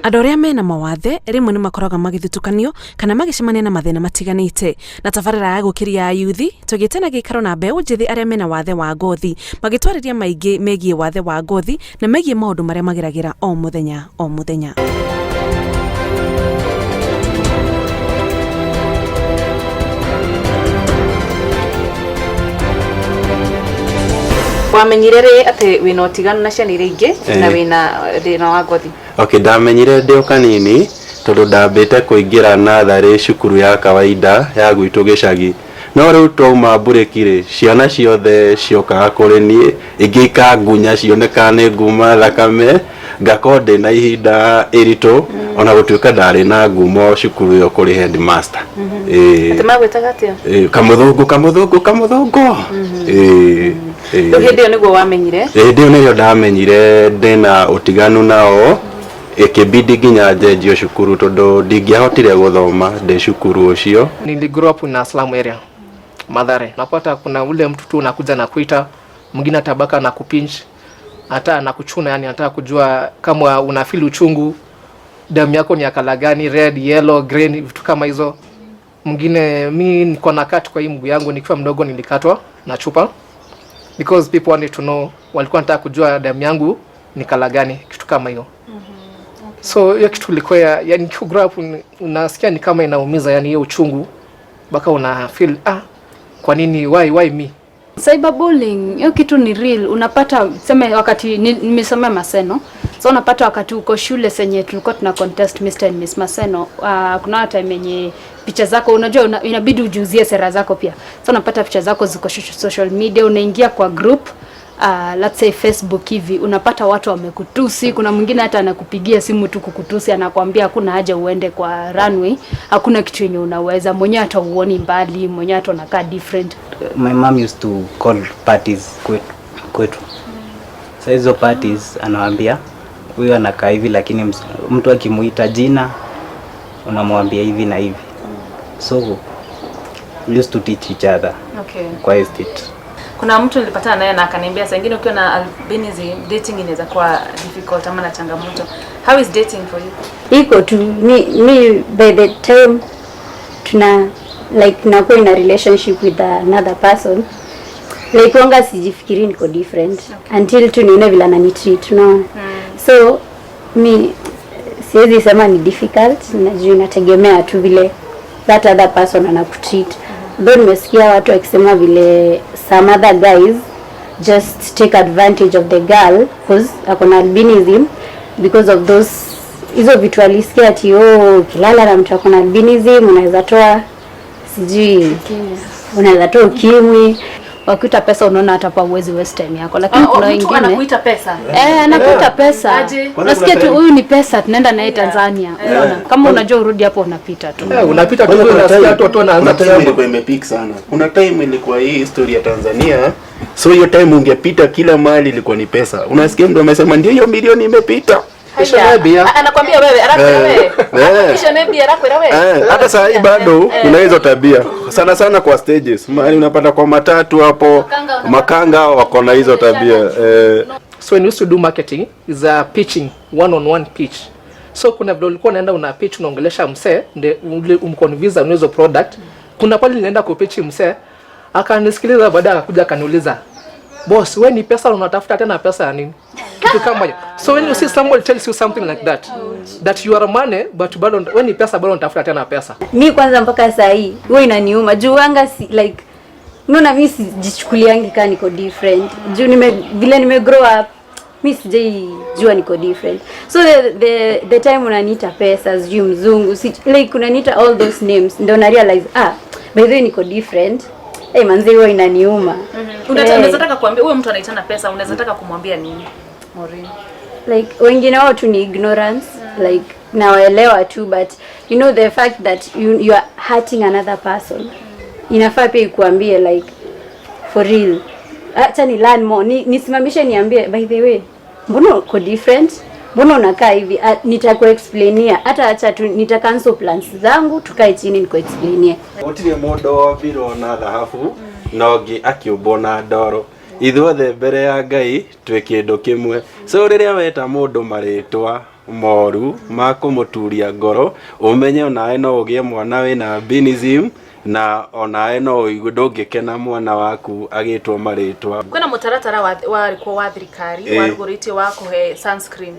Andũ arĩa mena mawathe rimwe nĩ makoraga magithitukanio kana magicemania na mathĩna matiganĩte. Na tabarĩra ya gũkĩria yuthi tũgĩte na gĩikaro na mbeũ njĩthĩ arĩa mena wathe wa ngothi magĩtwarĩria maingĩ megiĩ wathe wa ngothi na megiĩ maũndũ marĩa mageragĩra o mũthenya. Wamenyire rĩ atĩ wĩna ũtiganu na ciana iria ingĩ na wĩna thĩna wa ngothi? Okay, ndamenyire ndĩ o kanini tondũ ndambĩte kũingĩra natharĩ cukuru ya kawaida ya gwitũ gĩcagi. No rĩu twauma bureki rĩ, ciana ciothe ciokaga kũrĩ niĩ, ingĩ ikangunya cioneka nĩ nguma thakame, ngakorwo ndĩna ihinda iritũ ona gũtuĩka ndarĩ na ngumo cukuru ĩyo kũrĩ headmaster. Atĩ magwĩtaga atĩa? Kamũthũngũ. Hĩndĩ ĩyo nĩguo wamenyire? Hĩndĩ ĩyo nĩyo ndamenyire ndĩna ũtiganu nao, ikibidi nginya njenjio cukuru tondu ndingĩahotire gũthoma ndĩ cukuru ũcio. Niligrow up in a slum area, Mathare. Napata kuna ule mtu tu unakuja na kuita, mwingine atabaka na kupinch, hata na kuchuna, yani anataka kujua kama unafeel uchungu, damu yako ni ya kala gani, red, yellow, green, vitu kama hizo. Mwingine mimi niko na cut kwa hii mguu yangu nikiwa mdogo nilikatwa na chupa because people wanted to know, walikuwa wanataka kujua damu yangu ni kala gani, kitu kama hiyo. So hiyo kitu ilikuwa yani grow up unasikia ni kama inaumiza, yani hiyo uchungu baka una feel kwa nini why me. Cyberbullying hiyo kitu ni real. Unapata sema wakati nimesomea Maseno, so unapata wakati uko shule senye tulikuwa tuna contest Mr and Miss Maseno, kuna time yenye picha zako unajua inabidi ujuzie sera zako pia. So unapata picha zako ziko social media, unaingia kwa group let's say Facebook hivi, unapata watu wamekutusi, kuna mwingine hata anakupigia simu tu kukutusi, anakuambia hakuna haja uende kwa runway, hakuna kitu yenye unaweza, mwenyewe hata uoni mbali, mwenyewe hata unakaa different. My mom used to call parties kwetu. So hizo parties anawaambia huyu anakaa hivi, lakini mtu akimuita jina unamwambia hivi na hivi. So we used to teach each other. Okay. Kwa estate. Kuna mtu nilipatana naye na akaniambia saa nyingine ukiwa na albinism dating inaweza kuwa difficult ama na changamoto. How is dating for you? Iko tu me by the time tuna like nakuwa in a relationship with another person, like wanga sijifikiri niko different until tu nione vile ananitreat, no. So me siwezi sema ni difficult, najua inategemea tu vile that other person anakutreat. Though nimesikia watu wakisema vile some other guys just take advantage of the girl because akona albinism because of those hizo vitu alisikia ati kilala na mtu akona albinism unaweza toa sijui unaweza toa ukimwi. Wakuita pesa unaona hata pa uwezi waste time yako, lakini kuna wengine anakuita pesa. Anakuita pesa. Unasikia tu huyu ni pesa, tunaenda naye Tanzania. Unaona? Kama unajua urudi hapo unapita tu. Unapita tu unasikia watu wanaanza kusema. Ilikuwa imepeak sana. Kuna time ilikuwa hii story ya Tanzania. So hiyo time ungepita kila mahali ilikuwa ni pesa. Unasikia mtu amesema ndio hiyo milioni imepita. Anakuambia wewe, arakwira wewe. Kisha maybe arakwira wewe. Hata saa hii bado kuna hizo tabia. Sana kwa stages. Mahali unapata kwa matatu hapo, makanga wako na hizo tabia. So when we used to do marketing is a pitching, one-on-one pitch. So kuna vile ulikuwa unaenda una pitch unaongelesha msee, ndio umconvince unezo product. Kuna pale nilienda ku pitch msee, akanisikiliza baadaye akakuja akaniuliza, "Boss, wewe ni pesa unatafuta tena pesa ya nini?" Kitu kama hiyo. So when you see somebody tells you something like that you are money but bado when ni pesa bado unatafuta tena pesa. Mimi kwanza mpaka saa hii wewe inaniuma. Juu wanga like unaona mimi sijichukuliangi kama niko different. Juu nime grow up mimi sijajua niko different. So the time unaniita pesa, sijui mzungu, like unaniita all those names ndio na realize by the way niko different. Manzi wewe inaniuma. Unaweza taka kuambia huyo mtu anaitana pesa, unaweza taka kumwambia nini? Maureen. Like wengine wao tu ni ignorance, like nawaelewa tu, but you know the fact that you are hurting another person. Inafaa pia kuambie like for real. Acha ni learn more. Nisimamishe niambie by the way, mbona uko different? Mbona unakaa hivi? Nitakuexplainia. Hata acha tu nitacancel plans zangu, tukae chini nikuexplainie. Otire modo biro na dhahabu, nogi akiubona ndoro. ithuothe mbere ya Ngai twĩ kĩndũ kĩmwe. So rĩrĩa weta mũndũ marĩtwa moru makũmũturia ngoro, ũmenye onawe no ũgĩe mwana wĩna albinism, na onawe no ũigue ndũngĩkena mwana waku agĩtwo marĩtwa. Kwĩna mũtaratara wa thirikari warugũrĩtio wa kũhe sunscreen,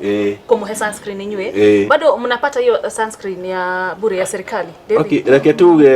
kũmũhe sunscreen inyuĩ, bado mnapata hiyo sunscreen ya bure ya serikali? Okay, reke tuge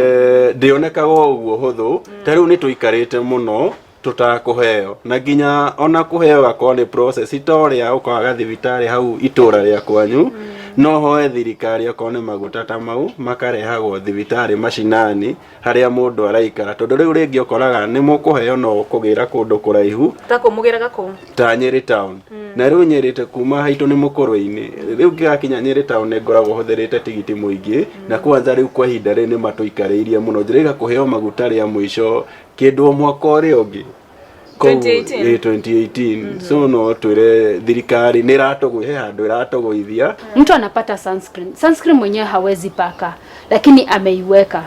ndĩonekaga ũguo hũthũ, ta rĩu nĩ tũikarĩte mũno tutakũheo, na nginya ona kũheo akorwo nĩ process itoria ũkaga thibitarĩ hau itũra rĩa kwanyu, no hoe thirikari akorwo nĩ maguta ta mau makarehagwo thibitarĩ mashinani harĩa mũndũ araikara, tondũ rĩu rĩngĩ ũkoraga nĩ mũkũheo no kũgĩra kũndũ kũraihu ta kũmũgĩraga kũ ta Nyeri town, na rĩu Nyeri kuma haitũ nĩ mũkũrũ-inĩ, rĩu ngĩgakinya Nyeri town nĩ ngoragwo hũthĩrĩte tigiti mũingĩ, na kwanza rĩu kwa ihinda rĩrĩ nĩ matũikarĩirie mũno, njĩrĩga kũheo maguta rĩa mũico kĩndũ mwaka ũrĩa ũngĩ 2018. So no twĩre thirikari nĩ iratũgũhe handũ iratũgũithia. Mtu anapata sunscreen mwenyewe hawezi paka, lakini ameiweka,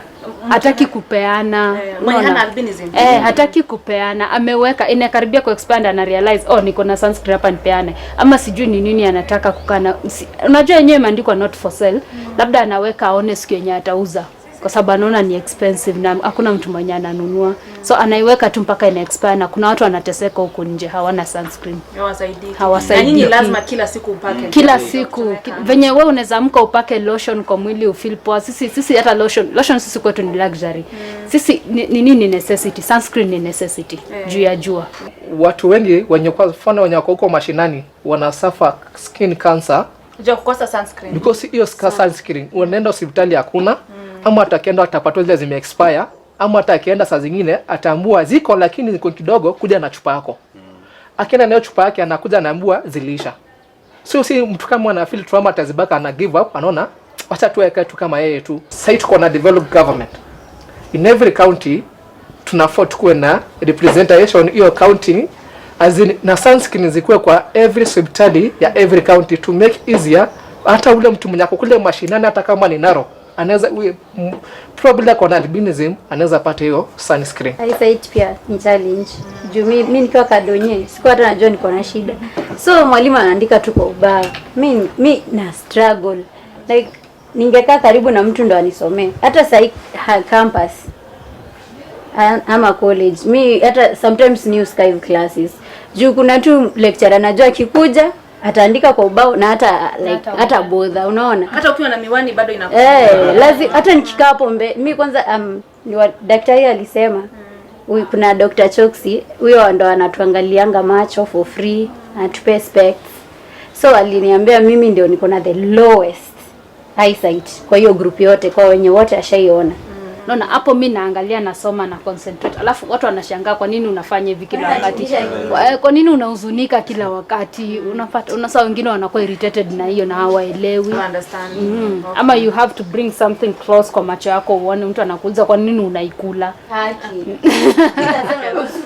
hataki kupeana. Mwenye albinism hataki kupeana, ameweka, inakaribia ku expand, ana realize niko na sunscreen hapa nipeane, ama sijui ni nini anataka kukana. Unajua yenyewe imeandikwa not for sale, labda anaweka aone siku yenye atauza, kwa sababu anaona ni expensive na hakuna mtu mwenye ananunua, so anaiweka tu mpaka ina expire. Na kuna watu wanateseka huko nje hawana sunscreen, hawasaidiki. Na nyinyi lazima kila siku upake, kila siku venye wewe unaweza amka upake lotion kwa mwili ufeel poa. Sisi hata lotion sisi kwetu ni luxury. Sisi ni necessity, sunscreen ni necessity juu ya jua. Watu wengi wenye kwa mfano wenye wako huko mashinani wana suffer skin cancer juu kukosa sunscreen, because hiyo sunscreen unaenda hospitali hakuna, ama atakienda atapata zile zime expire, ama atakienda saa zingine ataambua ziko lakini ziko kidogo, kuja na chupa yako. Akienda nayo chupa yake anakuja anaambua zilisha. Sio si mtu kama ana feel trauma atazibaka, ana give up, anaona acha tuweke tu kama yeye tu. Sasa tuko na developed government in every county, tunafaa tuwe na representation hiyo county, as in na sunscreen zikuwe kwa every hospitali ya every county to make easier. Hata ule mtu mwenye kule mashinani hata kama ni naro anaweza probably kwa albinism anaweza pata hiyo sunscreen. Eyesight pia ni challenge. Juu mimi nikiwa kadonye sikuwa hata najua niko na shida. So mwalimu anaandika tu kwa ubao. Mimi na struggle. Like ningekaa karibu na mtu ndo anisomee. Hata sai campus ama college. Mimi hata sometimes new sky classes. Juu kuna tu lecturer anajua kikuja ataandika kwa ubao na hata bodha, unaona? Hata ukiwa na miwani bado inakuwa. Lazima hata nikikaa hapo mimi kwanza ni daktari alisema kuna Dr. Choksi, huyo ndo anatuangalianga macho for free, anatupe specs. So aliniambia mimi ndio niko na the lowest eyesight kwa hiyo group yote, kwa wenye wote ashaiona. Naona hapo mimi naangalia, nasoma na concentrate. Alafu watu wanashangaa kwa nini unafanya hivi kila wakati? Kwa nini unahuzunika kila wakati? Unapata unasa wengine wanakuwa irritated na hiyo na hawaelewi. Understand. Ama you have to bring something close kwa macho yako uone, mtu anakuuliza kwa nini unaikula.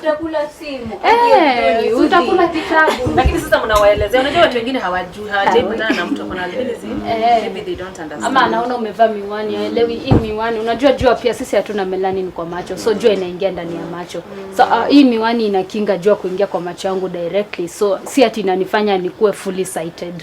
Utakula simu. Utakula kitabu. Lakini sasa mnawaelezea, unajua watu wengine hawajui, hawajapatana na mtu akona albinism. Maybe they don't understand. Ama anaona umevaa miwani, haelewi hii miwani. Unajua jua pia sisi hatuna melanin kwa macho, so jua inaingia ndani ya macho. So hii miwani inakinga jua kuingia kwa macho yangu directly, so si ati inanifanya nikuwe fully sighted.